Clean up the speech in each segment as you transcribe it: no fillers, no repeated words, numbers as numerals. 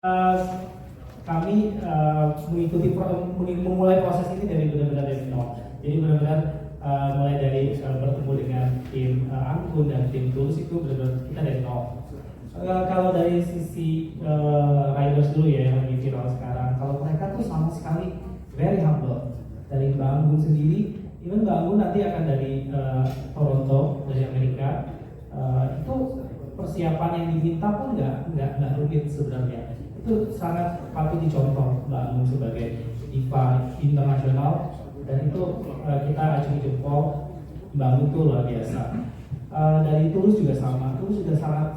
Eh, kami memulai proses ini dari benar-benar dari nol. Jadi benar-benar mulai dari bertemu dengan tim Anggun dan tim Tulus itu benar-benar kita dari nol. Kalau dari sisi riders dulu ya yang lagi viral sekarang, kalau mereka tuh sama sekali very humble. Dari Mbak Anggun sendiri, even Mbak Anggun nanti akan dari Toronto, dari Amerika. Itu persiapan yang diminta pun nggak rumit sebenarnya. Itu sangat patut dicontoh Mbak Anggun sebagai diva internasional, dan itu kita acungi jempol. Mbak Anggun tuh luar biasa. Dari Tulus juga sama, Tulus juga sangat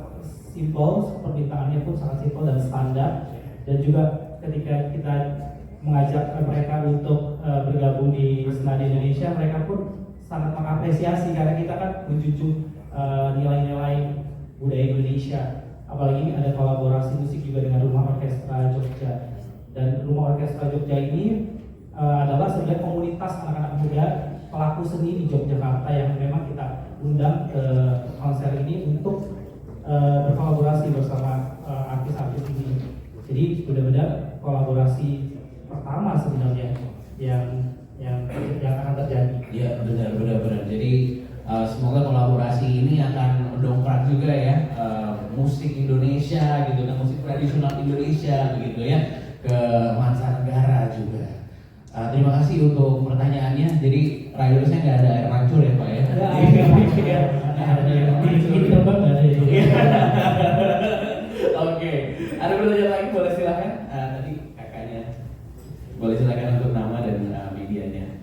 simple, permintaannya pun sangat simple dan standar, dan juga ketika kita mengajak mereka untuk bergabung di Senada Indonesia, mereka pun sangat mengapresiasi karena kita kan menjunjung nilai-nilai budaya Indonesia. Apalagi ini ada kolaborasi musik juga dengan Rumah Orkestra Jogja, dan Rumah Orkestra Jogja ini adalah sebenarnya komunitas anak-anak muda pelaku seni di Yogyakarta yang memang kita undang ke konser ini untuk berkolaborasi bersama artis-artis ini. Jadi benar-benar kolaborasi pertama sebenarnya yang akan terjadi. Iya benar. Jadi semoga kolaborasi ini akan mendongkrak juga ya musik Indonesia gitu kan, musik tradisional Indonesia begitu ya ke mancanegara juga. Terima kasih untuk pertanyaannya. Jadi ridersnya nggak ada air mancur ya Pak ya? Oke, ada pertanyaan lagi, boleh silakan. Tadi kakaknya, boleh silakan untuk nama dan medianya.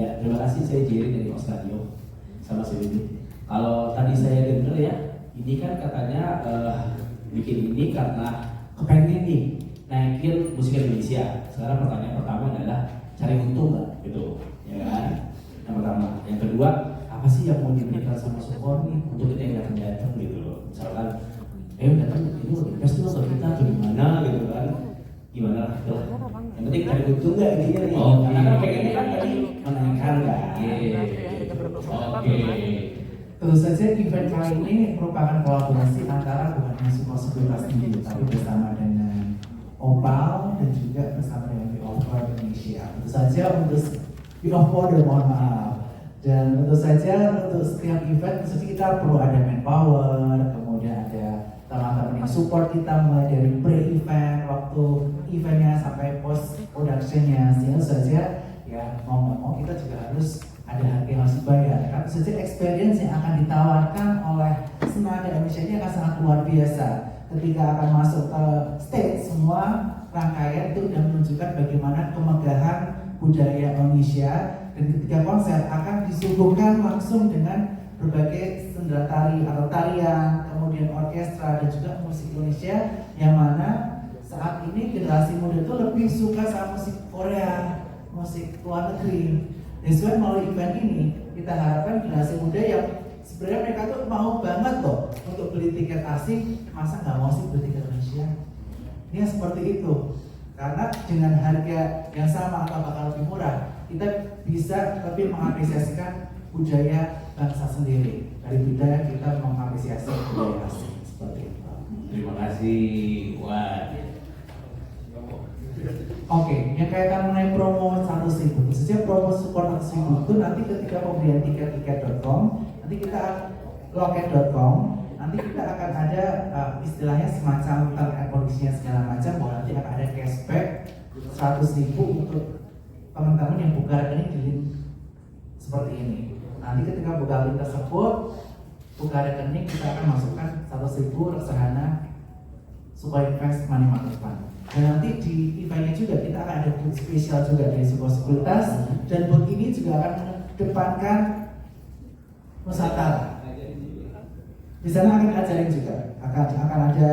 Ya, terima kasih. Saya Jerry dari Australia sama CBD. Kalau tadi saya dengar ya, ini kan katanya bikin ini karena kepengen nih naikin musik Indonesia. Sekarang pertanyaan pertama adalah cari untung nggak, gitu, ya kan? Yang pertama. Yang kedua, apa sih yang mau diberikan sama support nih untuk kita yang datang gitu loh. Misalkan, datang itu festival ke kita atau gimana gitu kan? Gimana lah? Yang penting cari untung nggak intinya nih. Karena kan pengennya kan tadi menaikkan kan. Oke. Tentu saja event kali ini merupakan kolaborasi antara bukan hanya semua sekuritas sendiri, tapi bersama dengan Opal dan juga bersama dengan Biofor Indonesia. Tentu saja untuk Biofor mohon maaf. Dan tentu saja untuk setiap event, tentu saja kita perlu ada manpower, kemudian ada teman-teman yang support kita mulai dari pre-event, waktu eventnya sampai post productionnya. Sehingga saja ya mau nggak mau kita juga harus ada harga yang harus dibayar. Karena saja experience yang akan ditawarkan oleh Senada Indonesia ini akan sangat luar biasa. Ketika akan masuk ke stage, semua rangkaian itu sudah menunjukkan bagaimana kemegahan budaya Indonesia, dan ketika konser akan disuguhkan langsung dengan berbagai sendera tari atau tarian, kemudian orkestra dan juga musik Indonesia, yang mana saat ini generasi muda itu lebih suka sama musik Korea, musik luar negeri. Dan sebenarnya melalui event ini kita harapkan generasi muda yang sebenarnya mereka tuh mau banget loh untuk beli tiket asing, masa nggak mau sih beli tiket Indonesia? Ini seperti itu. Karena dengan harga yang sama atau bahkan lebih murah, kita bisa lebih mengapresiasikan budaya bangsa sendiri daripada kita mengapresiasi budaya asing, seperti itu. Terima kasih. Wah. Oke, yang kaitan mengenai promo 100.000, khususnya promo support 100.000 itu nanti ketika pembelian tiket.com, nanti kita loket.com, nanti kita akan ada istilahnya semacam term and condition segala macam, bahwa nanti akan ada cashback 100.000 untuk teman-teman yang buka rekening di link seperti ini. Nanti ketika buka link tersebut, buka rekening, kita akan masukkan 100.000 reksadana Super Invest Money Market Fund. Dan nanti di eventnya juga kita akan ada booth spesial juga dari sebuah sekuritas, dan booth ini juga akan mengedepankan Nusantara. Di sana akan ajarin juga, akan ada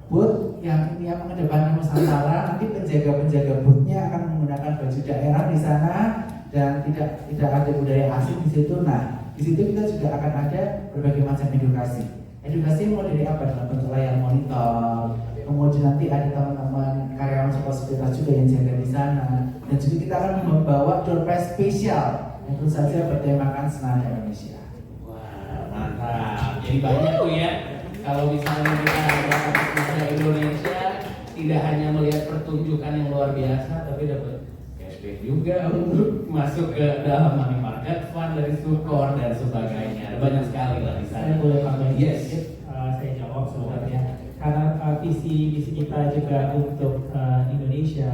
booth yang mengedepankan Nusantara. Nanti penjaga boothnya akan menggunakan baju daerah di sana, dan tidak ada budaya asing di situ. Nah, di situ kita juga akan ada berbagai macam edukasi. Edukasi mulai dari apa? Dalam bentuk layar monitor. Kemudian nanti ada teman-teman karyawan sekuritas juga yang jaga di sana, dan juga kita akan membawa door prize spesial yang tentu saja bertemakan Senada Indonesia. Wah, mantap. Jadi banyak tuh ya. Kalau misalnya kita ada Indonesia tidak hanya melihat pertunjukan yang luar biasa, tapi dapat cashback juga untuk masuk ke dalam money market fund dari Sukor dan sebagainya. Ada banyak sekali lah di sana. Saya boleh tambahin Yes. sedikit, saya jawab sebenarnya karena visi kita juga untuk Indonesia,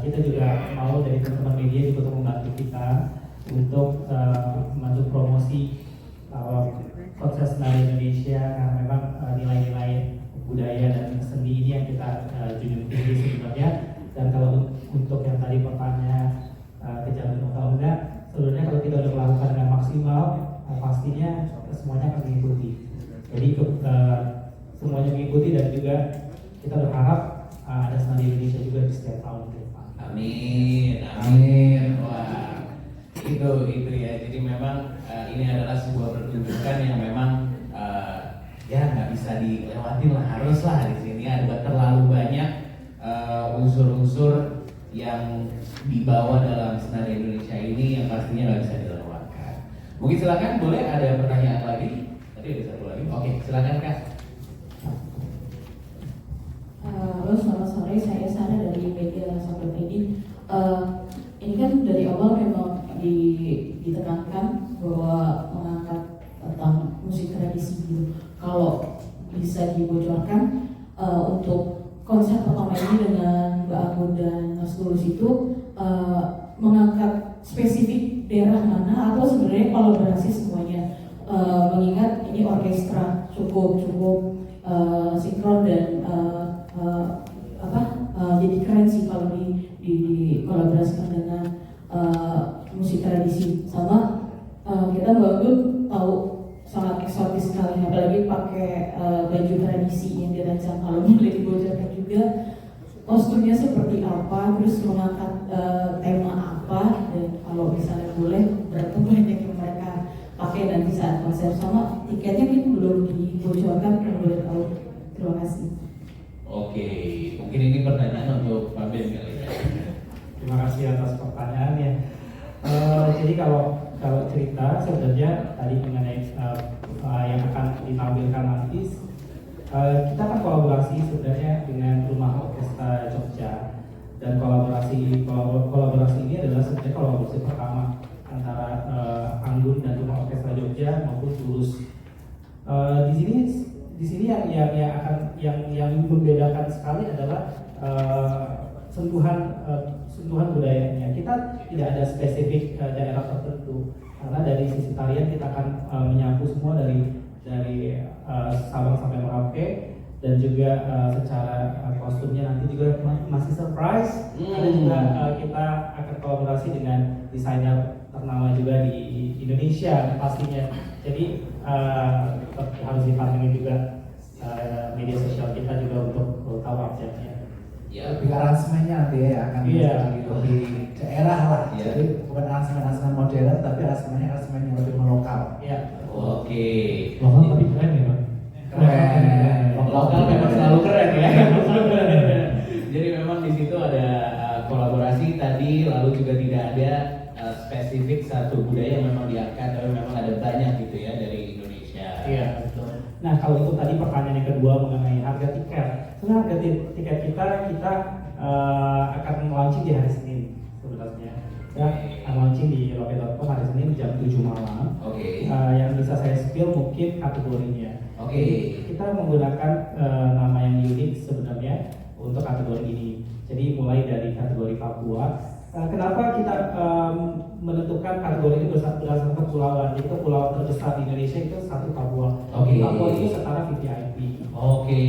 kita juga mau dari teman-teman media juga untuk membantu kita untuk membantu promosi konser senari Indonesia karena memang nilai-nilai budaya dan seni ini yang kita junjung tinggi sebenarnya. Dan kalau untuk yang tadi pertanyaan kejadian atau enggak, sebenarnya kalau kita udah melakukan dengan maksimal, pastinya semuanya akan mengikuti. Jadi semuanya mengikuti dan juga kita berharap ada senari Indonesia juga di setiap tahun ke depan. Amin, amin. Wah, itu ya. Jadi memang ini adalah sebuah pertunjukan yang memang ya nggak bisa dilewatin lah, harus lah di sini ada terlalu banyak unsur-unsur yang dibawa dalam senari Indonesia ini yang pastinya nggak bisa dilewatkan. Mungkin silakan, boleh ada pertanyaan lagi? Tadi ada satu lagi. Oke, silakan Kak. Halo, selamat sore. Saya Sarah dari media Sobat Edi. Ini kan dari awal memang ditekankan bahwa mengangkat tentang musik tradisi gitu. Kalau bisa dibocorkan untuk konser pertama ini dengan Mbak Anggun dan Mas Tulus itu mengangkat spesifik daerah mana atau sebenarnya kolaborasi semuanya? Mengingat ini orkestra cukup sinkron dan jadi keren sih kalau di kolaborasikan dengan musik tradisi. Sama kita Mbak Anggun tahu sangat eksotis sekali, apalagi pakai baju tradisi yang dirancang. Kalau boleh dibocorkan juga kostumnya seperti apa, terus mengangkat tema apa, dan kalau misalnya boleh berapa banyak yang mereka pakai nanti saat konser. Sama tiketnya mungkin belum dibocorkan, kalau boleh tahu. Terima kasih. Oke, mungkin ini pertanyaan untuk Pak Ben kali ya. Terima kasih atas pertanyaannya. Jadi kalau cerita sebenarnya tadi mengenai yang akan ditampilkan nanti, kita kan kolaborasi sebenarnya dengan Rumah Orkestra Jogja, dan kolaborasi ini adalah sebenarnya kolaborasi pertama antara Anggun dan Rumah Orkestra Jogja maupun Tulus. Di sini yang membedakan sekali adalah sentuhan budayanya. Kita tidak ada spesifik daerah tertentu, karena dari sisi tarian kita akan menyapu semua dari Sabang sampai Merauke, dan juga secara kostumnya nanti juga masih surprise. Ada juga kita akan kolaborasi dengan desainer ternama juga di Indonesia pastinya. Jadi harus dipantengin juga media sosial kita juga untuk tahu update-nya. Ya. Lebih aransemennya nanti ya akan lebih daerah lah. Ya. Jadi bukan aransemen modern, tapi aransemen yang lebih melokal. Ya. Oke. Lokal lebih keren ya, Pak. Keren. Lokal memang selalu keren ya. Jadi memang di situ ada kolaborasi tadi, lalu juga tidak ada spesifik satu budaya yang memang diangkat, tapi memang ada banyak gitu ya dari Indonesia. Iya, betul. Nah, kalau untuk tadi pertanyaan yang kedua mengenai harga tiket, sebenarnya harga tiket kita akan launching di hari Senin sebenarnya. Ya, akan launching di loket.com hari Senin jam 7 malam. Oke. Yang bisa saya spill mungkin kategorinya. Oke. Kita menggunakan nama yang unik sebenarnya untuk kategori ini. Jadi mulai dari kategori Papua. Kenapa kita menentukan kategori ini berdasarkan kepulauan? Jadi kepulauan terbesar di Indonesia itu satu Papua. Oke. Papua itu setara VVIP. Oke.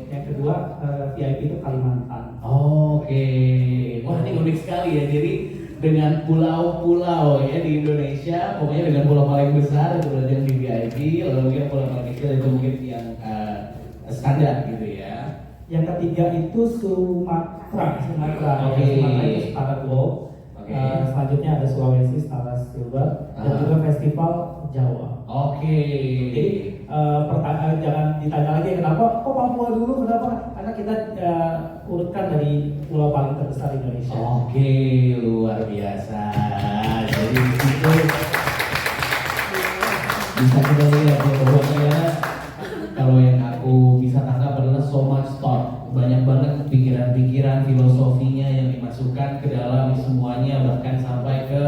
Yang kedua VIP itu Kalimantan. Oke. Wah, ini unik sekali ya. Jadi dengan pulau-pulau ya di Indonesia, pokoknya dengan pulau paling besar itu berarti yang di VIP, lalu mungkin pulau paling kecil itu mungkin yang standar gitu ya. Yang ketiga itu Sumatera. Oke. Sumatera itu setara gold. Oke. Selanjutnya ada Sulawesi setara silver, dan juga festival Jawa. Oke. Jadi pertanyaan jangan ditanya lagi kenapa kok Papua dulu, kenapa? Karena kita urutkan dari pulau paling terbesar di Indonesia. Oke, luar biasa. Jadi itu bisa kita lihat ya bahwa kalau yang aku bisa tangkap adalah so much thought banyak banget pikiran-pikiran filosofinya yang dimasukkan ke dalam semuanya, bahkan sampai ke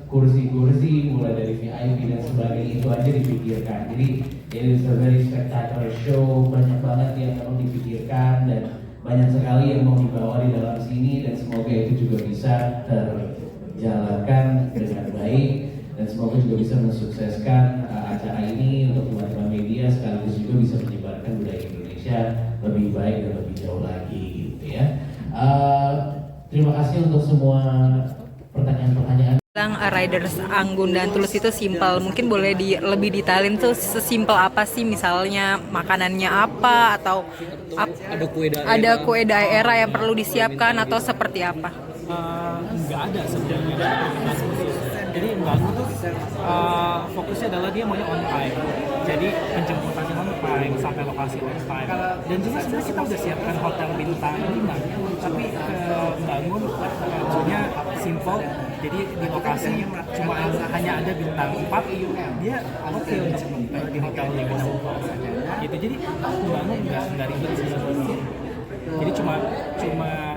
kursi-kursi mulai dari VIP dan sebagainya itu aja dipikirkan. Jadi it is a very spectacular show, banyak banget yang memang dipikirkan dan banyak sekali yang mau dibawa di dalam sini, dan semoga itu juga bisa terjalankan dengan baik dan semoga juga bisa mensukseskan acara ini untuk teman-teman media, sekaligus juga bisa menyebarkan budaya Indonesia lebih baik dan lebih jauh lagi gitu ya. Terima kasih untuk semua pertanyaan-pertanyaan. Riders Anggun dan Tulus itu simpel, mungkin boleh lebih detailin tuh sesimpel apa sih, misalnya makanannya apa atau ada kue daerah yang perlu disiapkan atau seperti apa? Nggak ada sebenarnya komunikasi khusus. Jadi Mbak Anggun tuh fokusnya adalah dia maunya on time. Jadi penjemputannya on time sampai lokasi on time. Dan juga sebenarnya kita udah siapkan hotel bintang 5. Tapi Mbak Anggun punya simple. Jadi di lokasi cuma hanya ada bintang 4, dia oke untuk di hotel yang bintang 4 gitu. Jadi Mbak Anggun nggak ribet sih sebenarnya. Jadi cuma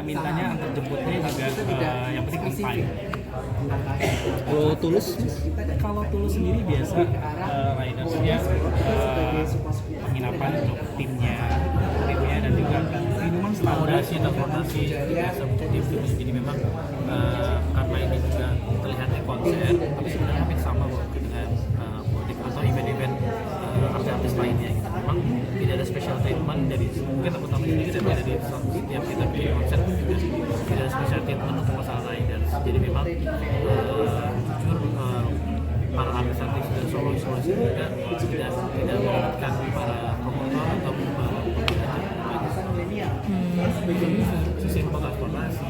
mintanya antar jemputnya juga yang penting on time. Kalau Tulus sendiri biasa ridersnya penginapan untuk timnya dan juga minuman akomodasi biasa untuk tim. Jadi memang karena ini juga terlihatnya konser, tapi sebenarnya hampir sama kok dengan mudik atau event-event artis lainnya gitu. Memang tidak ada special treatment dari mungkin utama ini juga dari setiap kita pilih konser juga tidak ada special treatment untuk masalah riders. Jadi memang jujur para artis dan solois juga tidak melibatkan para promotor atau para sesimpel transportasi,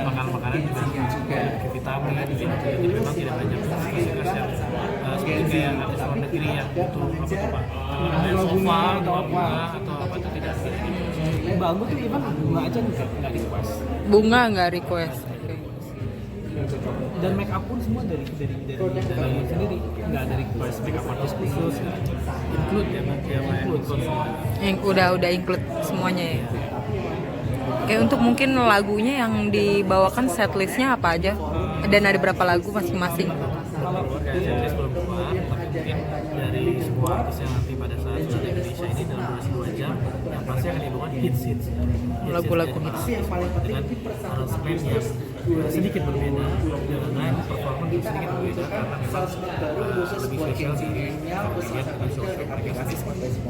makanan-makanan juga vitamin, jadi memang tidak banyak fasilitas yang seperti kayak artis luar negeri yang butuh apa tuh Pak, sofa atau apa itu tidak. Mbak Anggun tuh even bunga aja nggak request. Bunga nggak request. Dan make up pun semua dari sendiri, nggak ada request make up artist khusus, include include semua. Yang udah include semuanya ya. Oke, untuk mungkin lagunya yang dibawakan setlistnya apa aja? Dan ada berapa lagu masing-masing? Kalau setlist belum keluar, tapi mungkin dari sebuah artis yang nanti pada saat sudah di Indonesia ini dalam durasi 2 jam, yang pasti akan dibawakan hits Lagu-lagu hits dengan aransemen yang sedikit berbeda, dengan performance yang sedikit berbeda karena memang lebih spesial di bagian dengan show mereka sendiri.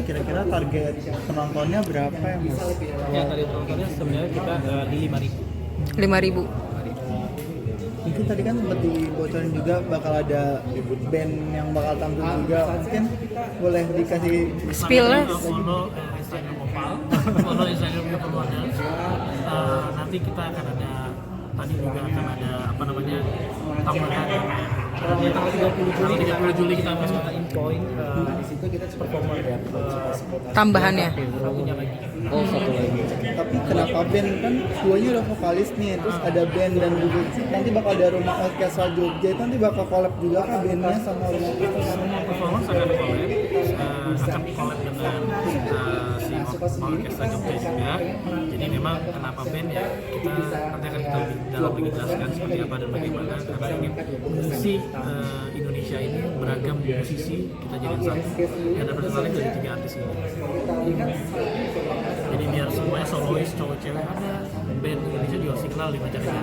Kira-kira target penontonnya berapa ya Mas? Ya, target penontonnya sebenarnya kita di 5.000. 5.000. Mungkin tadi kan sempat dibocorin juga bakal ada band yang bakal tampil juga. Mungkin boleh dikasih Spill-nya. Follow Instagram Opal, follow Instagram Models. Nanti kita akan ada, tadi juga akan ada tambahan. Ya, tanggal 30 Juli kita akan infoin di situ kita performer Tambahannya. lagunya lagi. Oh, satu lagi. Tapi kenapa band, kan duanya udah vokalis nih, terus ada band dan juga nanti bakal ada Rumah Orkestra Jogja, itu nanti bakal collab juga kah bandnya sama Rumah Orkestra? Semua performance akan collab dengan si Orkestra Jogja juga. Jadi memang kenapa band ya, nanti akan kita lebih jelaskan seperti apa dan bagaimana, karena ingin mengisi Indonesia ini beragam musisi kita jadikan satu. Dan representatif dari 3 artis ini. Jadi biar semuanya solois, cowok cewek ada, band Indonesia juga signal di mancanegara.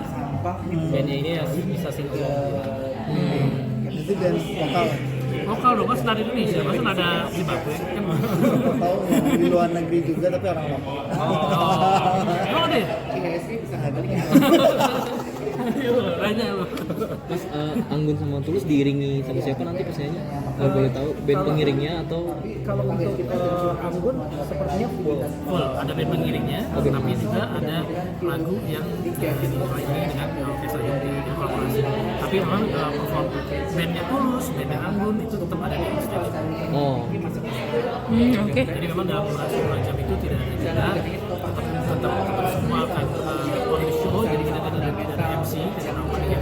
Bandnya ini ya bisa sinkron. Itu band vokal. Lokal dong, kan senada Indonesia, masa ada Zimbabwe kan? Tahu yang di luar negeri juga tapi orang lokal. Oh deh. Banyak loh. Mas, Anggun sama Tulus diiringi sama siapa nanti pastinya? Nggak boleh tahu band pengiringnya atau? Kalau untuk Anggun sepertinya full. Ada band pengiringnya, tapi juga ada lagu yang dimainkan dengan orkestra Jogja, jadi kolaborasi. Tapi memang perform bandnya Tulus, bandnya Anggun itu tetap ada di stage. Oh. Oke. Jadi memang dalam durasi 2 jam itu tidak ada jeda, tetap semua akan on the show. Jadi kita dari MC,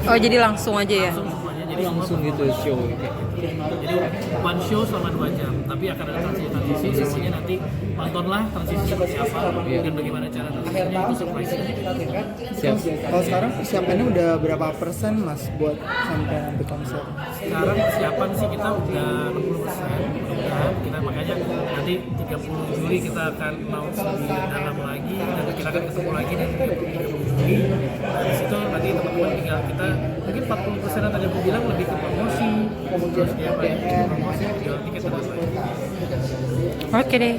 Oh, jadi langsung aja ya? langsung semuanya. jadi langsung gitu show gitu. jadi one show selama 2 jam, tapi akan ada transisi semuanya nanti tontonlah transisi seperti apa dan bagaimana cara transisinya, itu surprise. Siap. Kalau sekarang persiapannya udah berapa persen mas buat sampai nanti konser? Sekarang persiapan sih kita udah 60%, mudah-mudahan kita makanya nanti 30 Juli kita akan mau lebih dalam lagi dan kita akan ketemu lagi di 30 Juli. Dari situ nanti teman-teman tinggal kita mungkin 40% yang tadi aku bilang lebih ke promosi, terus dia banyak promosi, jual tiket dan lain-lain. Oke deh.